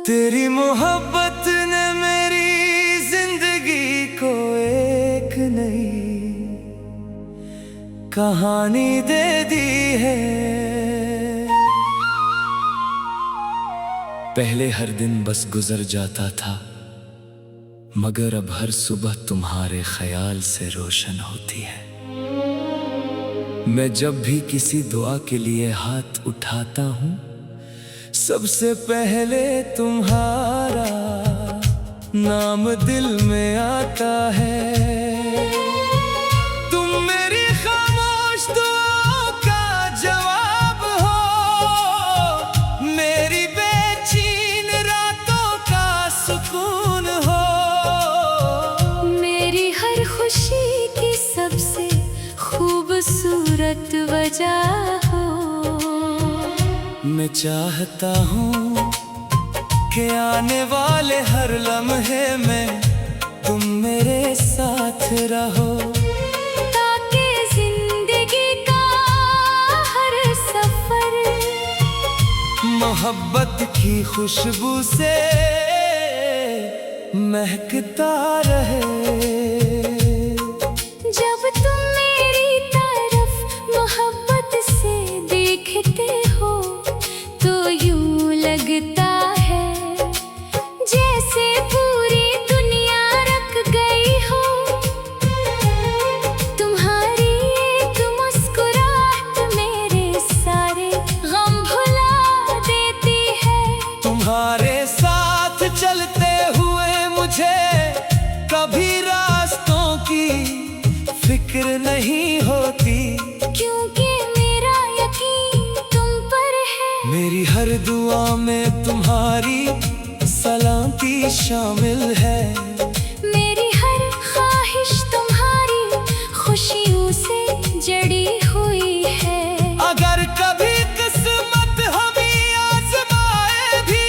तेरी मोहब्बत ने मेरी जिंदगी को एक नई कहानी दे दी है। पहले हर दिन बस गुजर जाता था, मगर अब हर सुबह तुम्हारे ख्याल से रोशन होती है। मैं जब भी किसी दुआ के लिए हाथ उठाता हूँ, सबसे पहले तुम्हारा नाम दिल में आता है। तुम मेरी खामोश दुआओं का जवाब हो, मेरी बेचैन रातों का सुकून हो, मेरी हर खुशी की सबसे खूबसूरत वजह हो। मैं चाहता हूँ कि आने वाले हर लम्हे में तुम मेरे साथ रहो, ताकि जिंदगी का हर सफर मोहब्बत की खुशबू से महकता रहे। जब तुम मेरी तरफ मोहब्बत से देखते हो, तो यूं लगता है जैसे पूरी दुनिया रख गई हो। तुम्हारी एक मुस्कुराहट मेरे सारे गम भुला देती है। तुम्हारे साथ चलते हुए मुझे कभी रास्तों की फिक्र नहीं होती, क्योंकि मेरा यकीन तुम पर है। मेरी हर दुआ में तुम्हारी सलामती शामिल है। मेरी हर ख्वाहिश तुम्हारी खुशियों से जड़ी हुई है। अगर कभी किस्मत हमें आजमाए भी,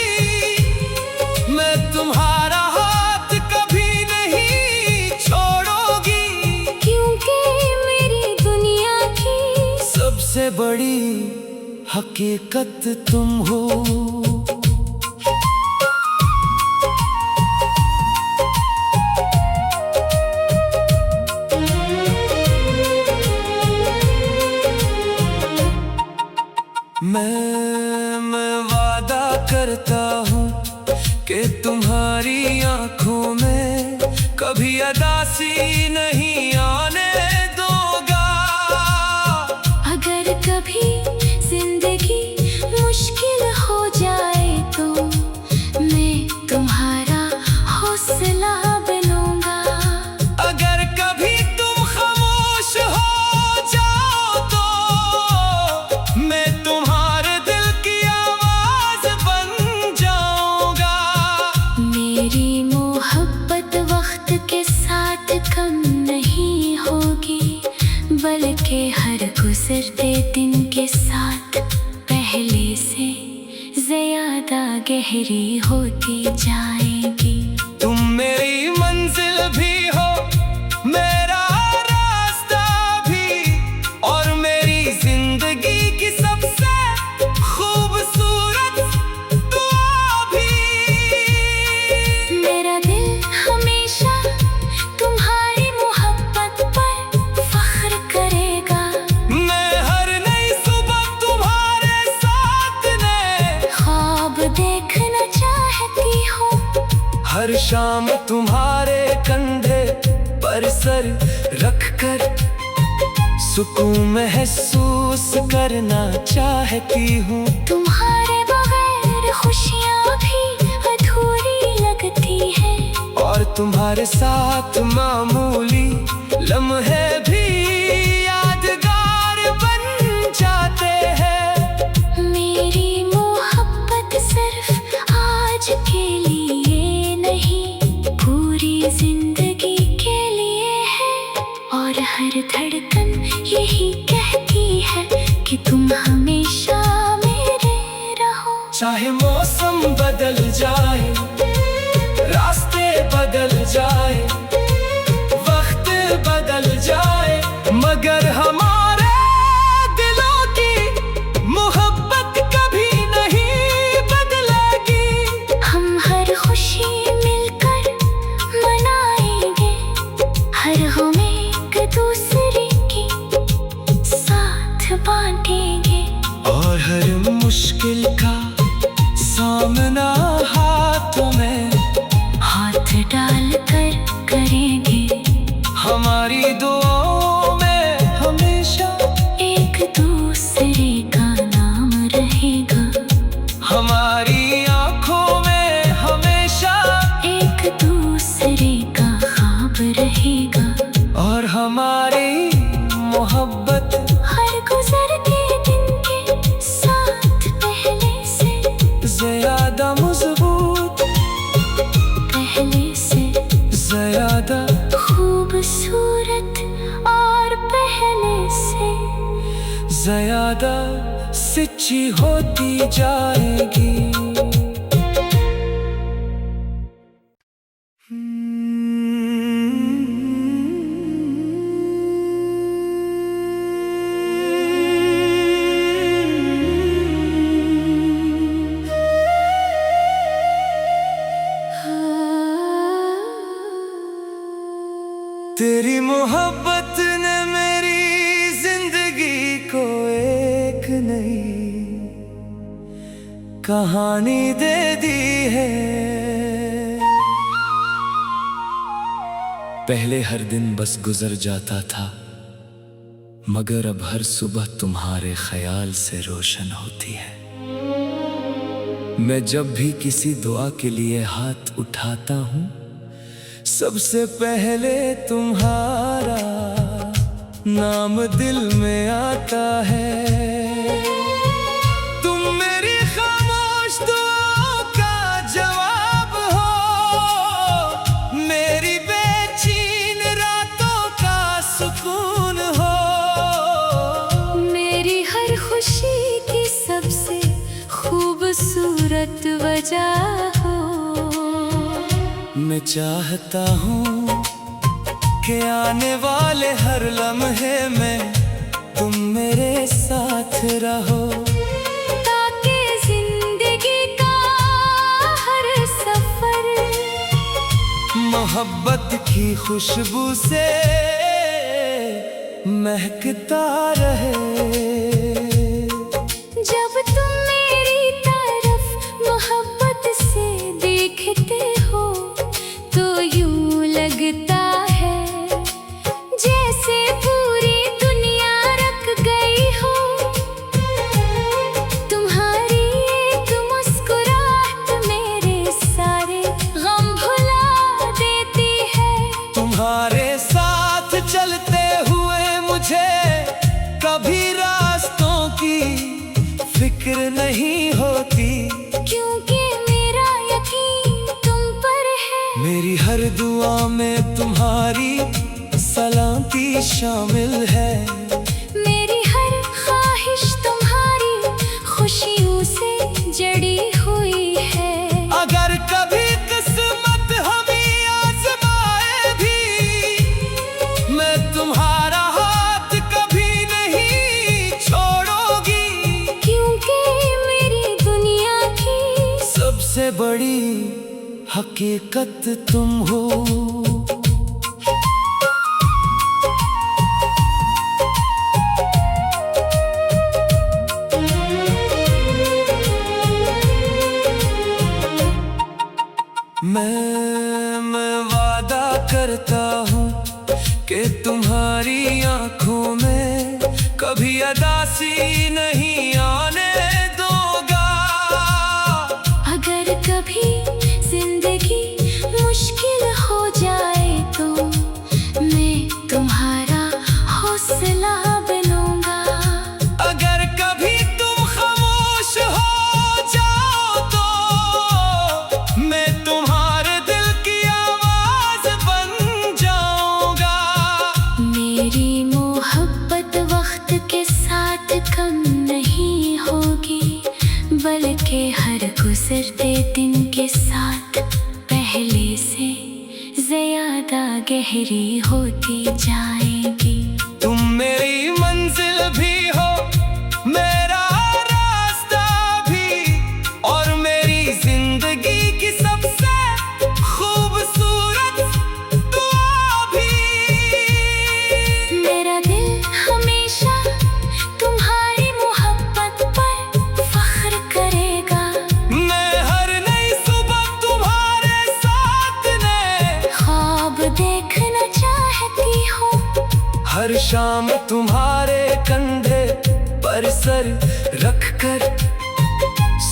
मैं तुम्हारा हाथ कभी नहीं छोड़ूंगी, क्योंकि मेरी दुनिया की सबसे बड़ी हकीकत तुम हो। मैं वादा करता हूँ कि तुम्हारी आंखों में कभी उदासी नहीं आने दूंगा। अगर कभी जिंदगी मुश्किल हो जाए तो मैं तुम्हारा हौसला बनूंगा। अगर कभी तुम खामोश हो जाओ तो मैं तुम्हारे दिल की आवाज बन जाऊंगा। मेरी मोहब्बत वक्त के साथ कम नहीं होगी, बल्कि हर गुजरते दिन के साथ पहले से ज्यादा गहरी होती जाएगी। तुम मेरी मंजिल भी हो, मेरा रास्ता भी, और मेरी जिंदगी की सबसे खूबसूरत दुआ भी। मेरा दिल हमेशा तुम्हारी मोहब्बत पर फख्र करेगा। मैं हर नई सुबह तुम्हारे साथ ने ख्वाब देखना चाहती हूँ। हर शाम तुम्हारे कंधे पर सर रखकर सुकून महसूस करना चाहती हूँ। तुम्हारे बगैर खुशियाँ भी अधूरी लगती हैं, और तुम्हारे साथ मामूली लम्हे भी यादगार बन जाते हैं। मेरी मोहब्बत सिर्फ आज के लिए नहीं, पूरी जिंदगी के लिए है। और हर धड़कन यही कहती है कि तुम हमेशा मेरे रहो। चाहे मौसम बदल जाए, रास्ते बदल जाए, वक्त बदल जाए, मगर हमारे दिलों की मोहब्बत कभी नहीं बदलेगी। हम मुश्किल का सामना हाथों में हाथ डाल कर करेंगे। हमारी दुआओं में हमेशा एक दूसरे का नाम रहेगा। हमारी आंखों में हमेशा एक दूसरे का ख्वाब रहेगा। और हमारी मोहब्बत हर गुजरते दिन के साथ पहले से ज्यादा मजबूत, पहले से ज्यादा खूबसूरत और पहले से ज्यादा सच्ची होती जाएगी। तेरी मोहब्बत ने मेरी जिंदगी को एक नई कहानी दे दी है। पहले हर दिन बस गुजर जाता था, मगर अब हर सुबह तुम्हारे ख्याल से रोशन होती है। मैं जब भी किसी दुआ के लिए हाथ उठाता हूँ, सबसे पहले तुम्हारा नाम दिल में आता है। तुम मेरी खामोश दुआओं का जवाब हो, मेरी बेचैन रातों का सुकून हो। मेरी हर खुशी की सबसे खूबसूरत वजह हो। मैं चाहता हूँ कि आने वाले हर लम्हे में तुम मेरे साथ रहो, ताकि जिंदगी का हर सफर मोहब्बत की खुशबू से महकता रहे। जब तुम मेरी तरफ मोहब्बत से देखते हो, तो यूं लगता है जैसे पूरी दुनिया रख गई हो। तुम्हारी एक मुस्कुराहट मेरे सारे गम भुला देती है। तुम्हारे साथ चलते हुए मुझे कभी रास्तों की फिक्र नहीं होती, क्योंकि मेरा यकीन तुम पर है। मेरी हर दुआ में तुम्हारी सलामती शामिल है। मेरी हर ख्वाहिश तुम्हारी खुशियों से जड़ी हुई है। अगर कभी किस्मत हमें आजमाए भी, मैं तुम्हारा हाथ कभी नहीं छोड़ूंगी, क्योंकि मेरी दुनिया की सबसे बड़ी हकीकत तुम हो। मैं वादा करता हूँ कि तुम्हारी आंखों में कभी उदासी नहीं आने दूंगा। अगर कभी जिंदगी मुश्किल हो जाए तो मैं तुम्हारा हौसला बनूंगा। अगर कभी तुम खामोश हो जाओ तो मैं तुम्हारे दिल की आवाज बन जाऊंगा। मेरी मोहब्बत वक्त के साथ कम नहीं होगी, बल्कि हर गुजरते दिन के साथ पहले से ज्यादा गहरी होती जाएगी। तुम मेरी मंजिल भी हो, मेरा रास्ता भी, और मेरी जिंदगी की सबसे खूबसूरत दुआ भी। मेरा दिल हमेशा तुम्हारी मोहब्बत पर फख्र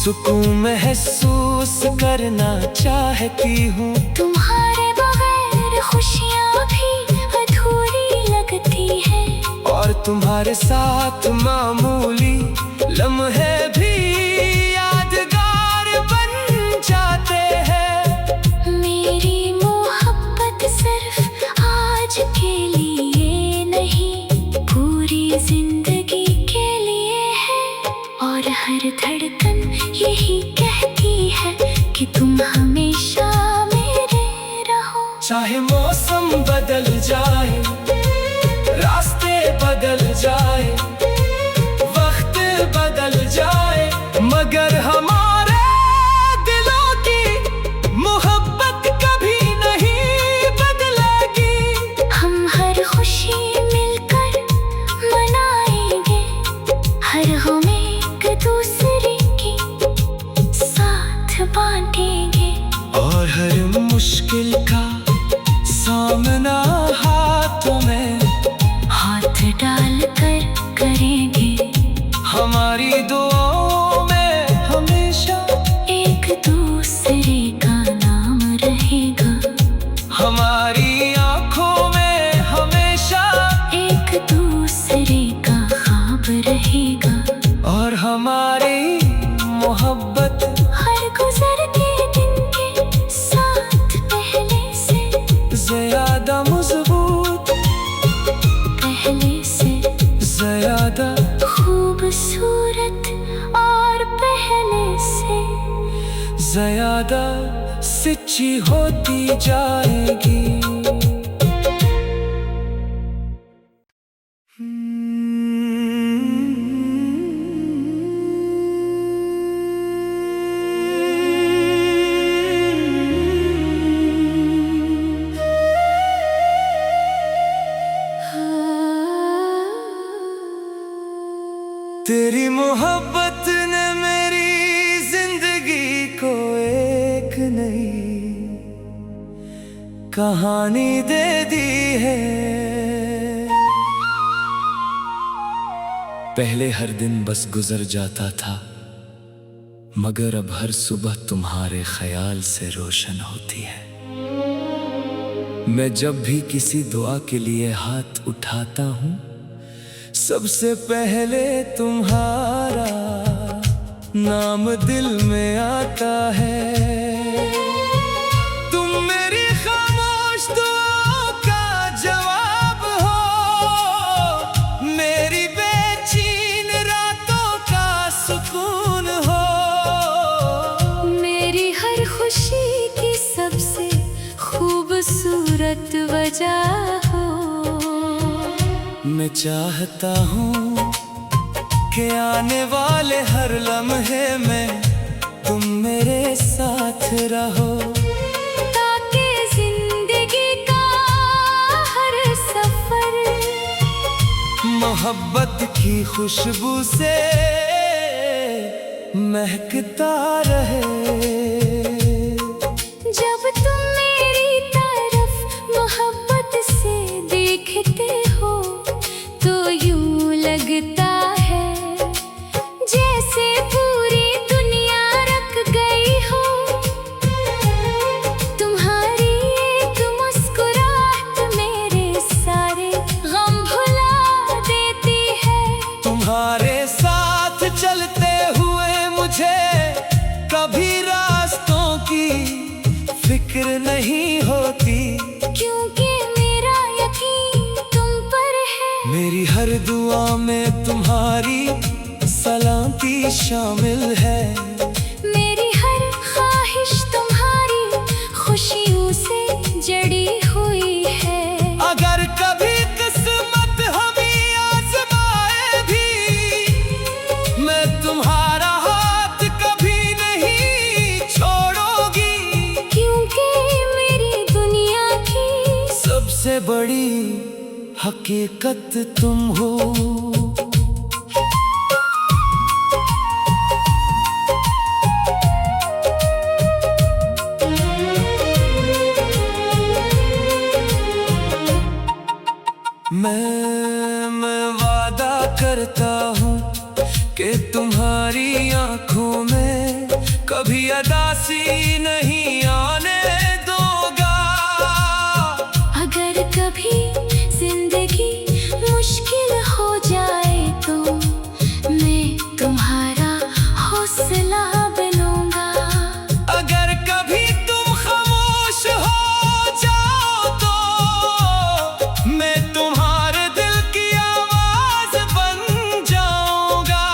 सुकून महसूस करना चाहती हूँ। तुम्हारे बगैर खुशियाँ भी अधूरी लगती हैं। और तुम्हारे साथ मामूली लम्हे भी यादगार बन जाते हैं। मेरी मोहब्बत सिर्फ आज के लिए नहीं, पूरी जिंदगी के लिए है। और हर धड़कन यही कहती है कि तुम हमेशा मेरे रहो। चाहे मौसम बदल जाए, रास्ते बदल जाए, वक्त बदल जाए, मगर हमारे दिलों की मोहब्बत कभी नहीं बदलेगी। हम हर खुशी मिलकर मनाएंगे, हर गम एक दूसरे की साथ बांटेंगे। और हर मुश्किल का सामना हाथों में हाथ डाल कर करेंगे। हमारी दुआओं में हमेशा एक दूसरे का नाम रहेगा। हमारी आँखों में हमेशा एक दूसरे का ख्वाब रहेगा। और हमारी मोहब्बत हर गुजरते दिन के साथ पहले से ज़्यादा मजबूत, पहले से ज़्यादा खूबसूरत, और पहले से ज़्यादा सच्ची होती जाएगी। तेरी मोहब्बत ने मेरी जिंदगी को एक नई कहानी दे दी है। पहले हर दिन बस गुजर जाता था, मगर अब हर सुबह तुम्हारे ख्याल से रोशन होती है। मैं जब भी किसी दुआ के लिए हाथ उठाता हूँ, सबसे पहले तुम्हारा नाम दिल में आता है। तुम मेरी खामोश दुआओं का जवाब हो, मेरी बेचैन रातों का सुकून हो। मेरी हर खुशी की सबसे खूबसूरत वजह हो। मैं चाहता हूँ कि आने वाले हर लम्हे में तुम मेरे साथ रहो, ताकि जिंदगी का हर सफर मोहब्बत की खुशबू से महकता रहे। जब तुम मेरी तरफ मोहब्बत से देखते हो, तो यूं लगता है जैसे पूरी दुनिया रख गई हो। तुम्हारी एक मुस्कुराहट मेरे सारे गम भुला देती है। तुम्हारे साथ चलते हुए मुझे कभी रास्तों की फिक्र नहीं होती, क्योंकि मेरा यकीन तुम पर है। मेरी हर दुआ में तुम्हारी सलामती शामिल है। मेरी हर ख्वाहिश तुम्हारी खुशियों से जड़ी हुई है। अगर कभी किस्मत हमें आजमाए भी, मैं तुम्हारा हाथ कभी नहीं छोड़ूंगी, क्योंकि मेरी दुनिया की सबसे बड़ी हकीकत तुम हो। मैं वादा करता हूँ कि तुम्हारी आँखों में कभी अदासी नहीं आने दूंगा। अगर कभी जिंदगी मुश्किल हो जाए तो मैं तुम्हारा हौसला बनूंगा। अगर कभी तुम खामोश हो जाओ तो मैं तुम्हारे दिल की आवाज बन जाऊंगा।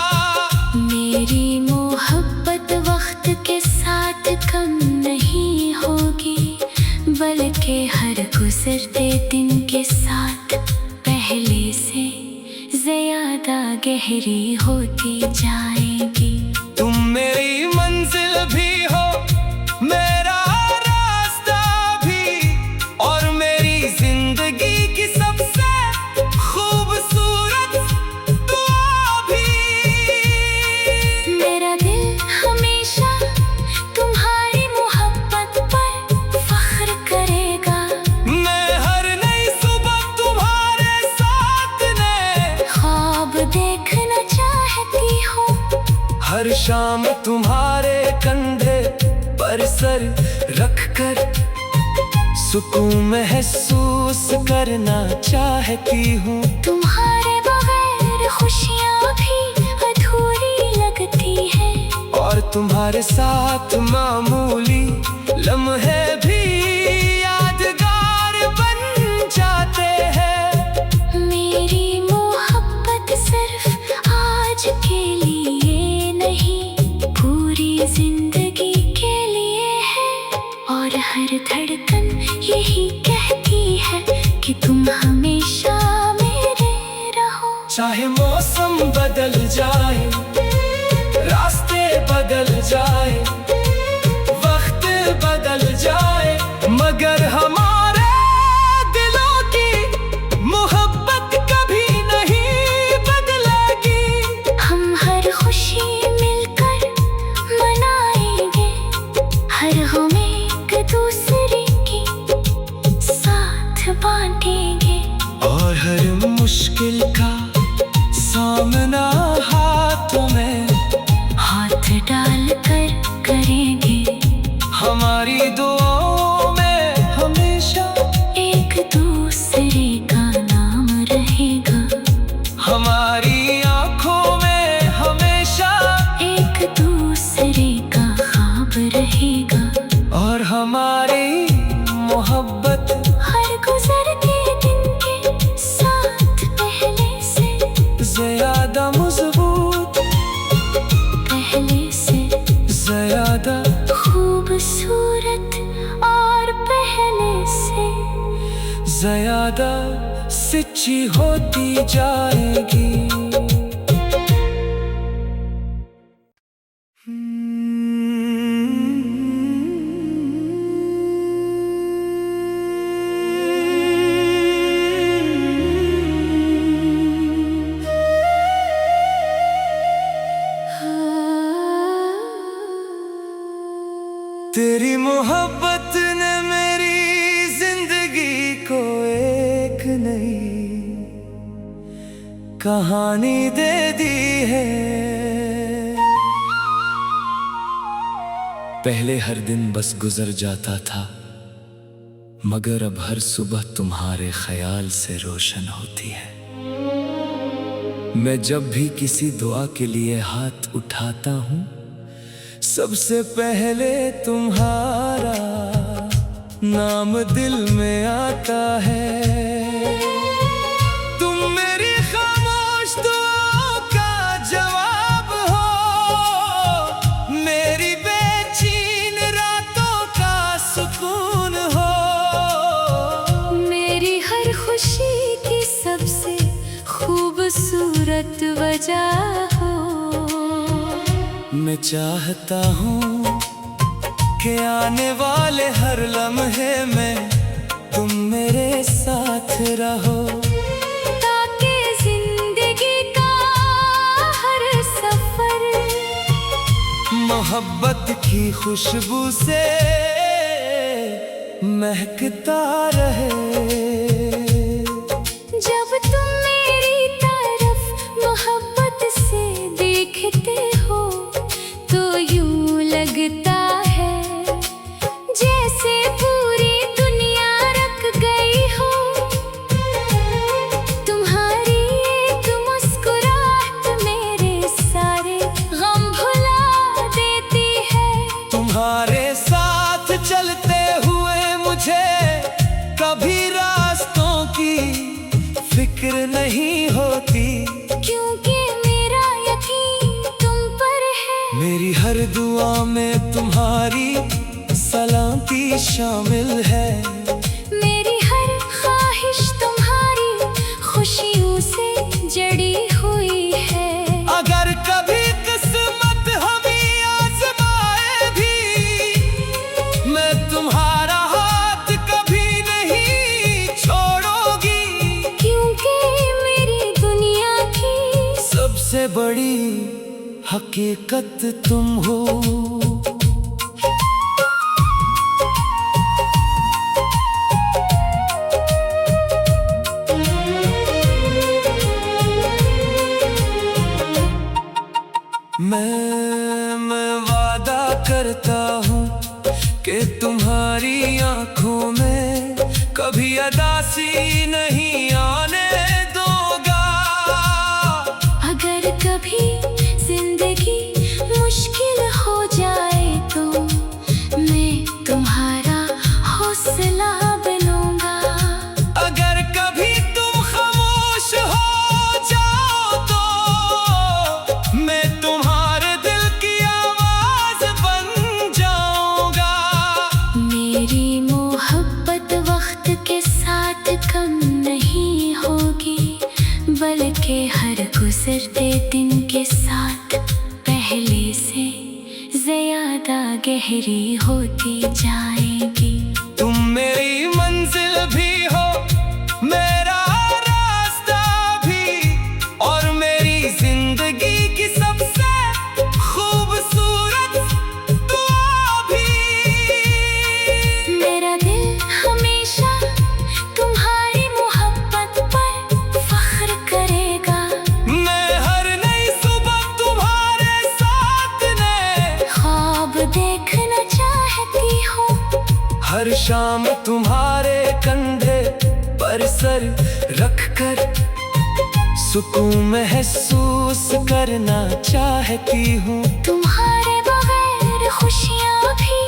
मेरी मोहब्बत वक्त के साथ कम नहीं होगी, बल्कि हर गुजरते दिन के साथ पहले से ज्यादा गहरी होती जाएगी। तुम मेरी मंजिल भी हो, मेरा रास्ता भी, और मेरी जिंदगी की सबसे खूबसूरत दुआ भी। मेरा दिल हमेशा तुम्हारी मोहब्बत पर फख्र करेगा। मैं हर नई सुबह तुम्हारे साथ ने ख्वाब देखना चाहती हूँ। हर शाम तुम्हारे कंधे पर सर रखकर सुकून महसूस करना चाहती हूँ। तुम्हारे बगैर खुशियाँ भी अधूरी लगती हैं। और तुम्हारे साथ मामूली लम्हे भी यादगार बन जाते हैं। मेरी मोहब्बत सिर्फ आज के लिए नहीं, पूरी जिंदगी के लिए है। और हर धड़कन यही कहती है कि तुम हमेशा मेरे रहो। चाहे मौसम बदल जाए, रास्ते बदल जाए, वक्त बदल जाए, मगर हमारे दिलों की मोहब्बत कभी नहीं बदलेगी। हम हर खुशी मिलकर मनाएंगे, हर गम एक दूसरे की साथ बांटेंगे। और हर मुश्किल का सामना हाथों में हाथ डाल कर करेंगे। हमारी दुआओं में हमेशा एक दूसरे का नाम रहेगा। हमारी आंखों में हमेशा एक दूसरे का ख्वाब रहेगा। और हमारी मोहब्बत हर गुजरते दिन के साथ पहले से ज्यादा मजबूत, पहले से ज्यादा खूबसूरत, और पहले से ज्यादा सच्ची होती जाएगी। तेरी मोहब्बत ने मेरी जिंदगी को एक नई कहानी दे दी है। पहले हर दिन बस गुजर जाता था, मगर अब हर सुबह तुम्हारे ख्याल से रोशन होती है। मैं जब भी किसी दुआ के लिए हाथ उठाता हूँ, सबसे पहले तुम्हारा नाम दिल में आता है। तुम मेरी खामोश दुआओं का जवाब हो, मेरी बेचैन रातों का सुकून हो। मेरी हर खुशी की सबसे खूबसूरत वजह हो। मैं चाहता हूँ कि आने वाले हर लम्हे में तुम मेरे साथ रहो, ताकि जिंदगी का हर सफर मोहब्बत की खुशबू से महकता रहे। जब तुम मेरी तरफ मोहब्बत से देखते हो तो यूं लगता मेरी हर दुआ में तुम्हारी सलामती शामिल है। मेरी हर ख्वाहिश तुम्हारी खुशियों से जड़ी हुई है। अगर कभी किस्मत हमें आजमाए भी, मैं तुम्हारा हाथ कभी नहीं छोड़ूंगी, क्योंकि मेरी दुनिया की सबसे बड़ी हकीकत तुम हो। मैं वादा करता हूँ कि तुम्हारी आंखों में कभी उदासी नहीं आने दूंगा। अगर कभी जिंदगी मुश्किल हो जाए तो मैं तुम्हारा हौसला बनूंगा। अगर कभी तुम खामोश हो जाओ तो मैं तुम्हारे दिल की आवाज बन जाऊंगा। मेरी मोहब्बत वक्त के साथ कम नहीं होगी, बल्कि हर गुजरते दिन के साथ पहले से ज्यादा गहरी होती जाएगी। तुम मेरी मंजिल भी हो, मेरा रास्ता भी, और मेरी जिंदगी की सबसे खूबसूरत दुआ भी। मेरा दिल हमेशा तुम्हारी मोहब्बत पर फख्र करेगा। मैं हर नई सुबह तुम्हारे साथ ने ख्वाब देखना चाहती हूँ। हर शाम तुम्हारे कंधे पर सर रखकर सुकून महसूस करना चाहती हूँ। तुम्हारे बगैर खुशियाँ भी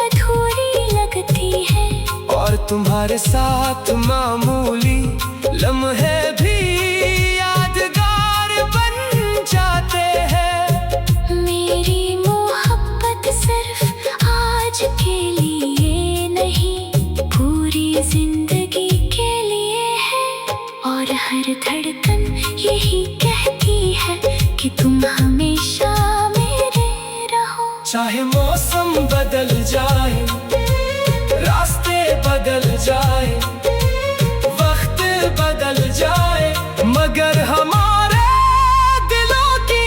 अधूरी लगती हैं, और तुम्हारे साथ मामूली लम्हे भी यादगार बन जाते हैं। मेरी मोहब्बत सिर्फ आज के लिए नहीं, पूरी जिंदगी के लिए है। और हर धड़कन यही कहती है कि तुम हमेशा मेरे रहो। चाहे मौसम बदल जाए, रास्ते बदल जाए, वक्त बदल जाए, मगर हमारे दिलों की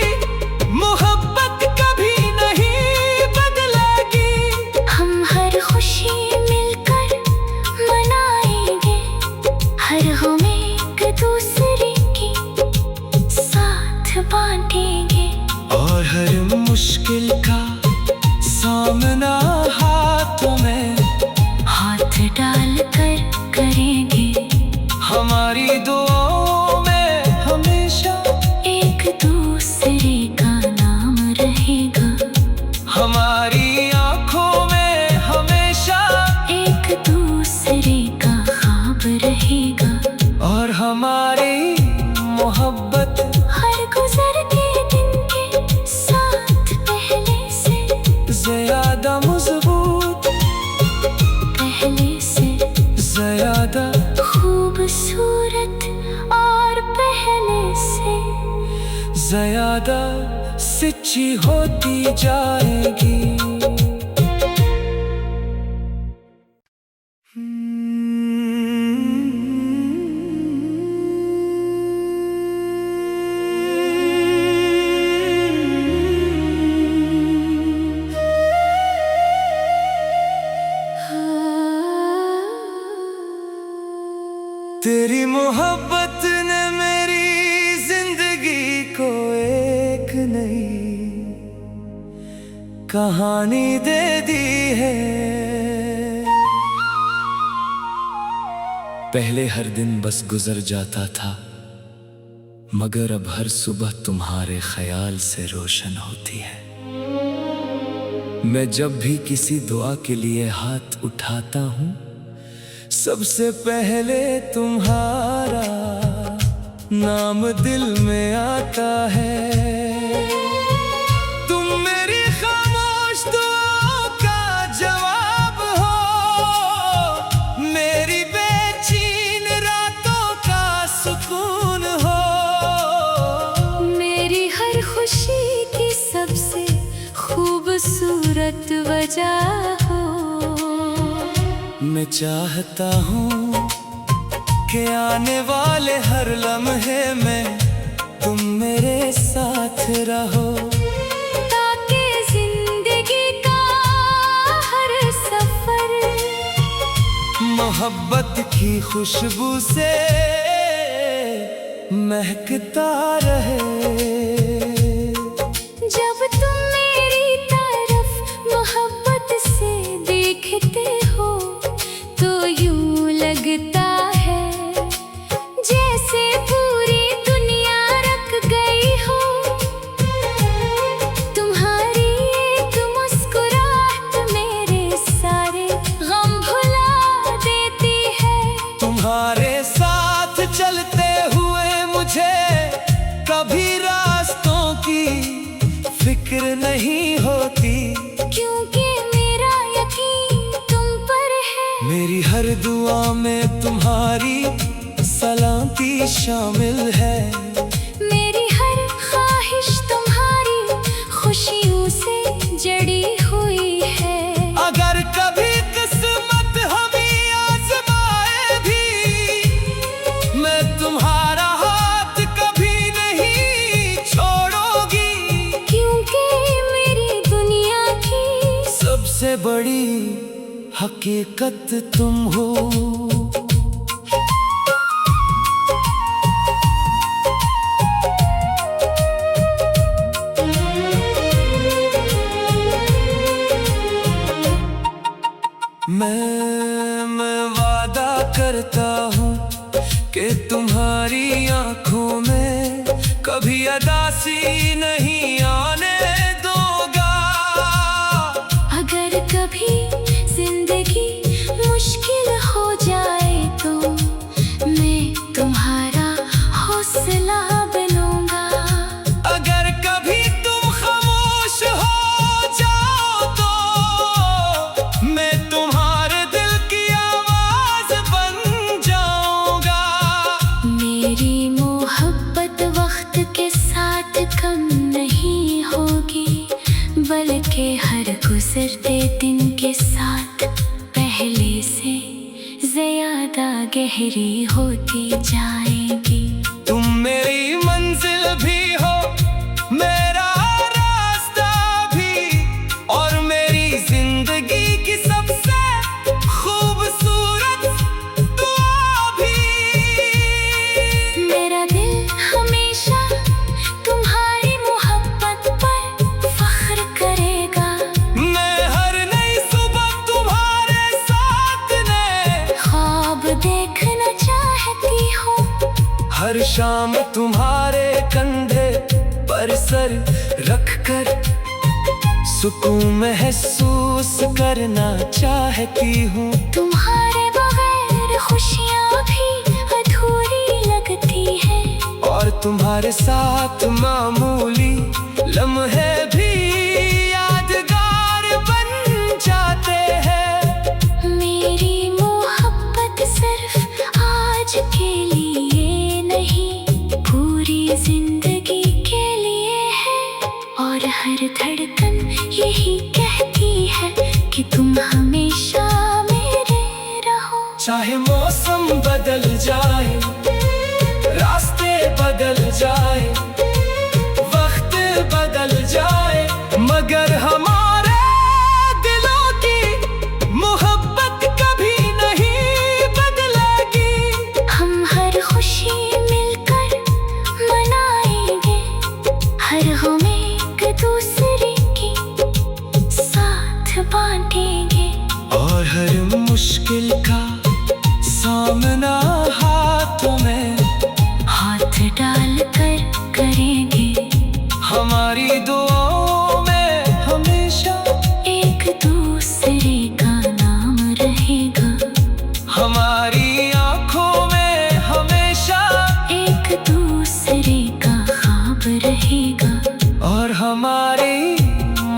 मोहब्बत कभी नहीं बदलेगी। हम हर खुशी मिलकर मनाएंगे, हर गम एक दूसरे की साथ बांटेंगे, और हर मुश्किल का सामना हाथों में हाथ डाल कर करेंगे। हमारी दुआओं में हमेशा एक दूसरे का नाम रहेगा। हमारी आंखों में हमेशा एक दूसरे का ख्वाब रहेगा। और हमारी मोहब्बत हर गुजरते दिन के साथ पहले से ज्यादा मजबूत, पहले से ज्यादा खूबसूरत, और पहले से ज्यादा सच्ची होती जाएगी। तेरी मोहब्बत ने मेरी जिंदगी को एक नई कहानी दे दी है। पहले हर दिन बस गुजर जाता था, मगर अब हर सुबह तुम्हारे ख्याल से रोशन होती है। मैं जब भी किसी दुआ के लिए हाथ उठाता हूँ, सबसे पहले तुम्हारा नाम दिल में आता है। तुम मेरी खूबसूरत वजह हो। मैं चाहता हूँ कि आने वाले हर लम्हे में तुम मेरे साथ रहो, ताकि जिंदगी का हर सफर मोहब्बत की खुशबू से महकता रहे। जब तुम मेरी तरफ मोहब्बत से देखते हो तो यूं लगता है जैसे पूरी दुनिया रख गई हो। तुम्हारी एक मुस्कुराहट मेरे सारे गम भुला देती है। तुम्हारे साथ चलते हुए मुझे कभी रास्तों की फिक्र नहीं होती, क्योंकि मेरा यकीन तुम पर है। मेरी हर दुआ में तुम्हारी सलामती शामिल है। मेरी हर ख्वाहिश तुम्हारी खुशियों से जड़ी हुई है। अगर कभी किस्मत हमें आजमाए भी, मैं तुम्हारा हाथ कभी नहीं छोड़ूंगी, क्योंकि मेरी दुनिया की सबसे बड़ी हकीकत तुम हो। मैं वादा करता हूँ कि तुम्हारी आंखों में कभी उदासी नहीं आने दूंगा। अगर कभी जिंदगी मुश्किल हो जाए तो मैं तुम्हारा हौसला बनूंगा। अगर कभी तुम खामोश हो जाओ तो मैं तुम्हारे दिल की आवाज बन जाऊंगा। मेरी मोहब्बत वक्त के साथ कम नहीं होगी, बल्कि हर गुजरते दिन के साथ पहले से ज्यादा गहरी होती जाएगी। तुम मेरी मंजिल भी हो, मेरा रास्ता भी, और मेरी जिंदगी की सबसे खूबसूरत दुआ भी। मेरा दिल हमेशा तुम्हारी मोहब्बत पर फख्र करेगा। मैं हर नई सुबह तुम्हारे साथ ने ख्वाब देखना चाहती हूँ। हर शाम तुम्हारे कंधे पर सर रखकर सुकून महसूस करना चाहती हूँ। तुम्हारे बगैर खुशियाँ भी अधूरी लगती हैं, और तुम्हारे साथ मामूली लम्हे भी यादगार बन जाते हैं। मेरी मोहब्बत सिर्फ आज के लिए नहीं, पूरी जिंदगी के लिए है। और हर धड़कन यही कहती है कि तुम हमेशा मेरे रहो। चाहे मौसम बदल जाए, रास्ते बदल जाए, वक्त बदल जाए, मगर हमारे दिलों की मोहब्बत कभी नहीं बदलेगी। हम हर खुशी मिलकर मनाएंगे, हर गम एक दूसरे की साथ बांटेंगे। और हर मुश्किल का सामना हाथों में हाथ डाल कर करेंगे। हमारी दुआओं में हमेशा एक दूसरे का नाम रहेगा। हमारी आंखों में हमेशा एक दूसरे का ख्वाब रहेगा। और हमारी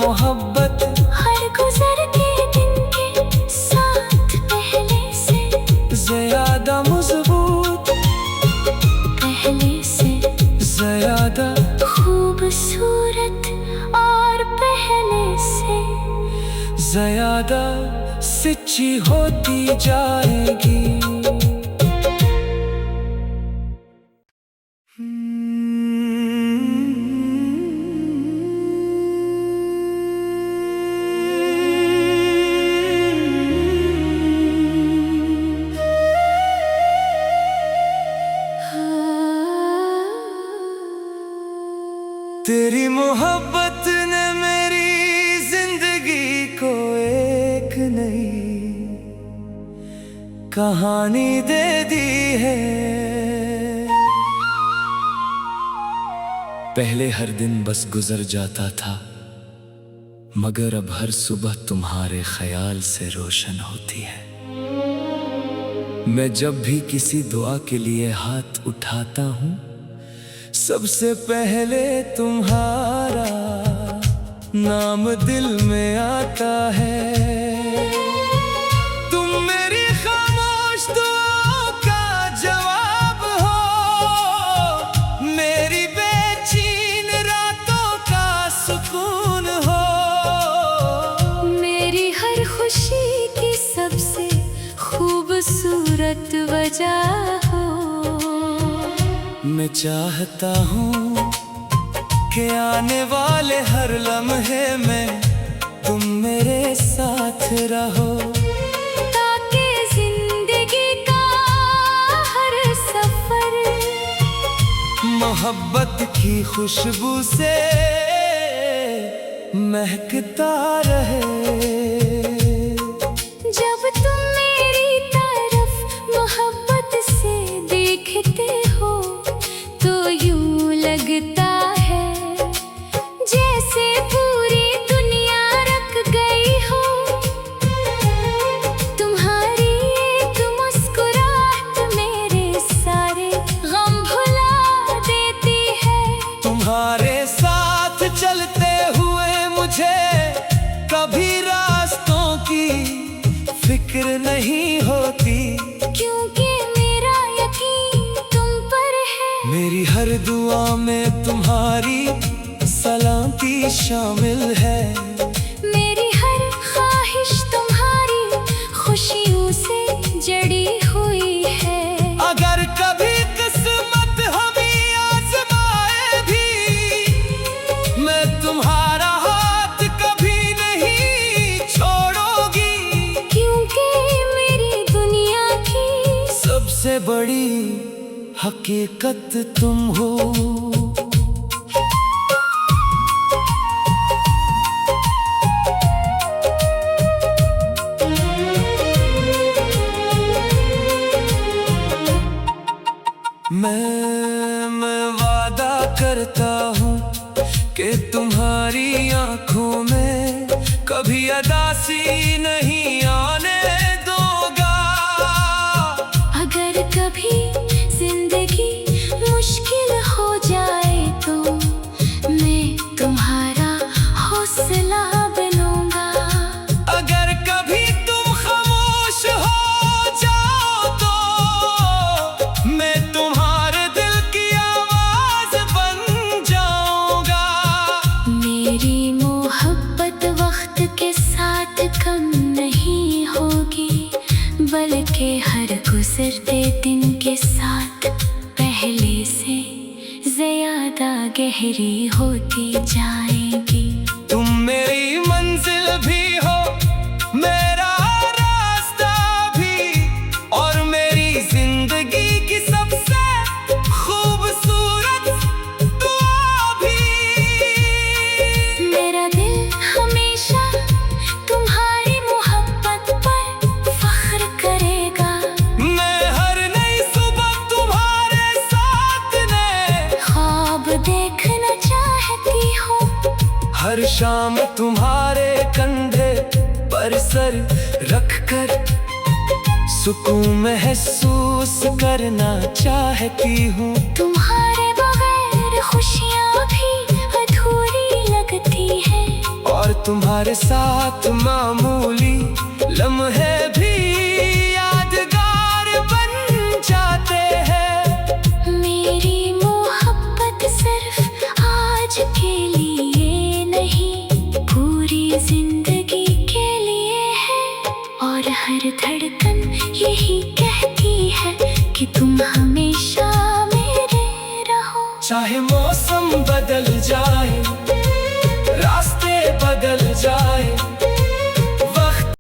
मोहब्बत हर गुजरते दिन के साथ पहले से ज्यादा मजबूत ज्यादा सच्ची होती जाएगी। तेरी मोहब्बत ने मेरी जिंदगी को एक नई कहानी दे दी है। पहले हर दिन बस गुजर जाता था, मगर अब हर सुबह तुम्हारे ख्याल से रोशन होती है। मैं जब भी किसी दुआ के लिए हाथ उठाता हूँ, सबसे पहले तुम्हारा नाम दिल में आता है। तुम मेरी खामोश दुआओं का जवाब हो, मेरी बेचैन रातों का सुकून हो, मेरी हर खुशी की सबसे खूबसूरत वजह हो। मैं चाहता हूँ कि आने वाले हर लम्हे में तुम मेरे साथ रहो, ताकि जिंदगी का हर सफर मोहब्बत की खुशबू से महकता रहे। जब तुम मेरी तरफ मोहब्बत से देखते हो, तो यूं लगता है जैसे पूरी दुनिया रख गई हो। तुम्हारी एक मुस्कुराहट मेरे सारे गम भुला देती है। तुम्हारे साथ चलते हुए मुझे कभी रास्तों की फिक्र नहीं होती, क्योंकि मेरा यकीन तुम पर है। मेरी हर दुआ में तुम्हारी सलामती शामिल है। मेरी हर ख्वाहिश तुम्हारी खुशियों से जड़ी हुई है। अगर कभी किस्मत हमें आजमाए भी, मैं तुम्हारा हाथ कभी नहीं छोड़ूंगी, क्योंकि मेरी दुनिया की सबसे बड़ी हकीकत तुम हो। मैं वादा करता हूँ कि तुम्हारी आंखों में कभी उदासी नहीं आने दूंगा। अगर कभी जिंदगी मुश्किल हो जाए तो मैं तुम्हारा हौसला बनूंगा। अगर कभी तुम खामोश हो जाओ तो मैं तुम्हारे दिल की आवाज बन जाऊंगा। मेरी मोहब्बत वक्त के साथ कम नहीं होगी, बल्कि हर गुजरते दिन के साथ पहले से ज्यादा गहरी होती जाएगी। तुम मेरी मंजिल भी हो, मेरा रास्ता भी, और मेरी जिंदगी की सबसे खूबसूरत दुआ भी। मेरा दिल हमेशा तुम्हारी मोहब्बत पर फख्र करेगा। मैं हर नई सुबह तुम्हारे साथ ने ख्वाब देखना चाहती हूँ। हर शाम तुम्हारे कंधे पर सर रखकर सुकून महसूस करना चाहती हूँ। तुम्हारे बगैर खुशियाँ भी अधूरी लगती हैं, और तुम्हारे साथ मामूली लम्हे भी यादगार बन जाते हैं। मेरी मोहब्बत सिर्फ आज के लिए नहीं, पूरी जिंदगी के लिए। कहती है कि तुम हमेशा मेरे रहो। चाहे मौसम बदल जाए, रास्ते बदल जाए,